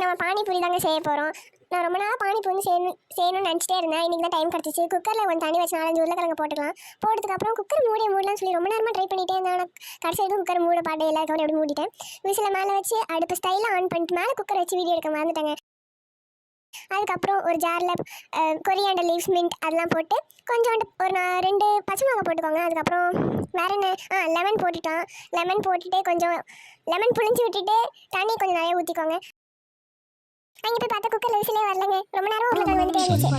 நம்ம பானிபூரி தாங்க செய்ய போகிறோம். நான் ரொம்ப நாளாக பானிபூரி செய்யணும்னு நினச்சிட்டே இருந்தேன். இன்றைக்கி தான் டைம் கிடச்சிச்சு. குக்கரில் கொஞ்சம் தண்ணி வச்சு 4-5 உருளைக்கிழங்கு போட்டுக்கலாம். போட்டதுக்கப்புறம் குக்கர் மூடலாம்னு சொல்லி ரொம்ப நேரமாக ட்ரை பண்ணிகிட்டே இருந்தேன். ஆனால் கடைசி வரைக்கும் குக்கர் மூட பாட்டு எல்லாருக்கும் எப்படி மூடிட்டேன். விசில் மேலே வச்சு அடுப்பு ஸ்டைலாக ஆன் பண்ணிட்டு மேலே குக்கர் வச்சு வீடியோ எடுக்க மறந்துட்டேங்க. அதுக்கப்புறம் ஒரு ஜாரில் கொரியாண்டர் லீவ்ஸ், மின்ட் அதெல்லாம் போட்டு கொஞ்சோண்டு ஒரு 2 பச்சை மிளகா போட்டுக்கோங்க. அதுக்கப்புறம் வேறு என்ன லெமன் போட்டுக்கலாம். லெமன் போட்டுட்டு கொஞ்சம் லெமன் புளிஞ்சு விட்டுட்டு தண்ணி கொஞ்சம் நிறைய ஊற்றிக்கோங்க. அங்கே போய் பார்த்தா குக்கரில் விசிலே வரலங்க. ரொம்ப நேரம் உருளைக்கிழங்கு வந்துட்டே இருந்துச்சு.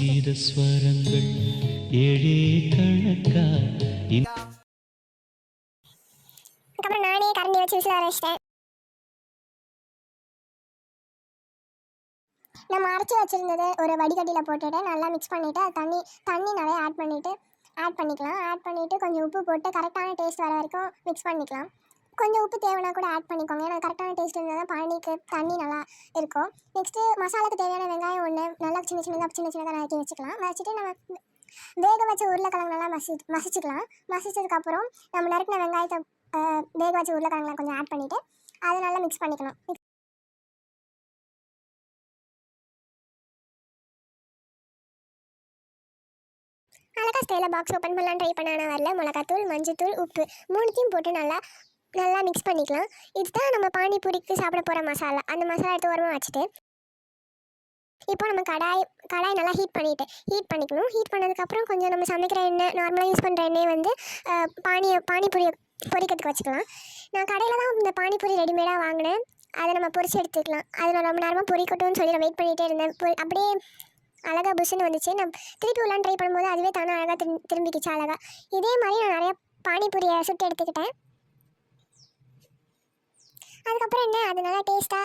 அதுக்கப்புறம் நானே கரண்டி வச்சு விசில் வர வச்சிட்டேன். நம்ம அரைச்சி வச்சுருந்தது ஒரு வடிகட்டியில் போட்டுட்டு நல்லா மிக்ஸ் பண்ணிவிட்டு அது தண்ணி நிறைய ஆட் பண்ணிக்கலாம். ஆட் பண்ணிவிட்டு கொஞ்சம் உப்பு போட்டு கரெக்டான டேஸ்ட் வர வரைக்கும் மிக்ஸ் பண்ணிக்கலாம். கொஞ்சம் உப்பு தேவைன்னா கூட ஆட் பண்ணிக்கோங்க. ஏன்னா கரெக்டான டேஸ்ட் இருந்தால் தான் பானிக்கு தண்ணி நல்லா இருக்கும். நெக்ஸ்ட்டு மசாலாவுக்கு தேவையான வெங்காயம் ஒன்று நல்லா சின்ன சின்னதாக நறுக்கி வச்சுக்கலாம். வச்சுட்டு நம்ம வேக வச்ச உருளைக்கிழங்கு நல்லா மசிச்சுக்கலாம். மசிச்சதுக்கப்புறம் நம்ம நறுக்கின வெங்காயத்தை வேக வச்ச உருளைக்கிழங்குல கொஞ்சம் ஆட் பண்ணிவிட்டு அதை நல்லா மிக்ஸ் பண்ணிக்கணும். அழகா ஸ்டைலில் பாக்ஸ் ஓப்பன் பண்ணலாம் ட்ரை பண்ண வரல. மிளகாத்தூள், மஞ்சத்தூள், உப்பு 3த்தையும் போட்டு நல்லா மிக்ஸ் பண்ணிக்கலாம். இதுதான் நம்ம பானிபூரிக்கு சாப்பிட போகிற மசாலா. அந்த மசாலா எடுத்து ஓரமாக வச்சுட்டு இப்போ நம்ம கடாய் நல்லா ஹீட் பண்ணிக்கணும். ஹீட் பண்ணதுக்கப்புறம் கொஞ்சம் நம்ம சமைக்கிற எண்ணெய், நார்மலாக யூஸ் பண்ணுற எண்ணெய் வந்து பானிபூரி பொரிக்கிறதுக்கு வச்சுக்கலாம். நான் கடையில் தான் இந்த பானிபூரி ரெடிமேடாக வாங்கினேன். அதை நம்ம பொரிச்சு எடுத்துக்கலாம். அதை நான் ரொம்ப நேரமாக பொரிக்கட்டும்னு சொல்லி நான் வெயிட் பண்ணிகிட்டே இருந்தேன். அப்படியே அழகாக புஷ்ஷுன்னு வந்துச்சு. நான் திருப்பி உள்ளான்னு ட்ரை பண்ணும்போது அதுவே தானே அழகாக திரும்பிக்கிச்சு அழகாக. இதே மாதிரி நான் நிறையா பானிபூரியை சுட்டு எடுத்துக்கிட்டேன். அதுக்கப்புறம் என்ன, அது நல்லா டேஸ்ட்டாக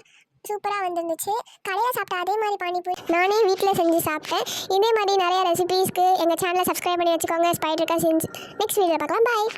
சூப்பராக வந்துருந்துச்சு. கடையில் சாப்பிட்டா அதே மாதிரி பானிபூரி நானே வீட்டில் செஞ்சு சாப்பிட்டேன். இதே மாதிரி நிறையா ரெசிபீஸ்க்கு எங்கள் சேனலை சப்ஸ்கிரைப் பண்ணி வச்சுக்கோங்க. ஸ்பைடர் செஞ்சு நெக்ஸ்ட் வீடியோவில் பார்க்கலாம். பாய்.